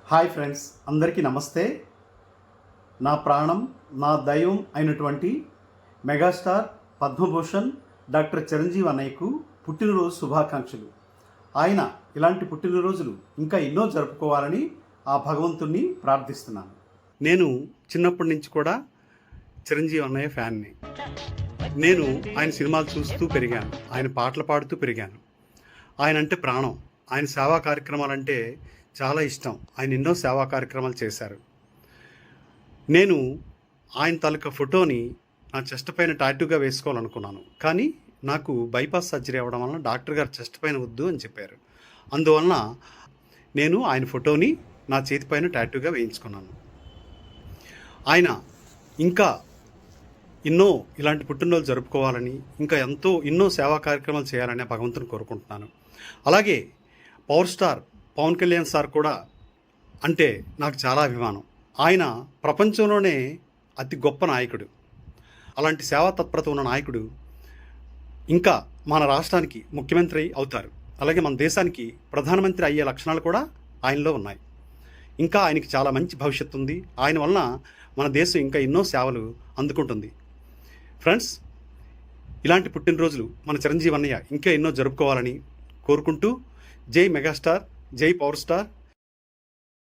Hi friends, అందరికీ నమస్తే. నా ప్రాణం, నా దైవం అయినటువంటి మెగాస్టార్ పద్మభూషణ్ డాక్టర్ చిరంజీవి అన్నయ్యకు పుట్టినరోజు శుభాకాంక్షలు. ఆయన ఇలాంటి పుట్టినరోజులు ఇంకా ఎన్నో జరుపుకోవాలని ఆ భగవంతుణ్ణి ప్రార్థిస్తున్నాను. నేను చిన్నప్పటి నుంచి కూడా చిరంజీవి అన్నయ్య ఫ్యాన్ని. నేను ఆయన సినిమాలు చూస్తూ పెరిగాను, ఆయన పాటలు పాడుతూ పెరిగాను. ఆయన అంటే ప్రాణం. ఆయన సేవా కార్యక్రమాలంటే చాలా ఇష్టం. ఆయన ఎన్నో సేవా కార్యక్రమాలు చేశారు. నేను ఆయన తాలూకా ఫోటోని నా చెస్ట్ పైన టాటూగా వేసుకోవాలనుకున్నాను, కానీ నాకు బైపాస్ సర్జరీ అవ్వడం వలన డాక్టర్ గారు చెస్ట్ పైన వద్దు అని చెప్పారు. అందువలన నేను ఆయన ఫోటోని నా చేతి పైన టాటూగా వేయించుకున్నాను. ఆయన ఇంకా ఎన్నో ఇలాంటి పుట్టినరోజు జరుపుకోవాలని, ఇంకా ఎన్నో సేవా కార్యక్రమాలు చేయాలని భగవంతుని కోరుకుంటున్నాను. అలాగే power star Pawan Kalyan sir కూడా అంటే నాకు చాలా అభిమానం. ఆయన ప్రపంచంలోనే అతి గొప్ప నాయకుడు. అలాంటి సేవా తత్పరత ఉన్న నాయకుడు ఇంకా మన రాష్ట్రానికి ముఖ్యమంత్రి అవుతారు. అలాగే మన దేశానికి ప్రధానమంత్రి అయ్యే లక్షణాలు కూడా ఆయనలో ఉన్నాయి. ఇంకా ఆయనకి చాలా మంచి భవిష్యత్తు ఉంది. ఆయన వలన మన దేశం ఇంకా ఎన్నో సేవలు అందుకుంటుంది. ఫ్రెండ్స్, ఇలాంటి పుట్టినరోజులు మన చిరంజీవి అన్నయ్య ఇంకా ఎన్నో జరుపుకోవాలని కోరుకుంటూ, జై మెగాస్టార్, జై పవర్ స్టార్.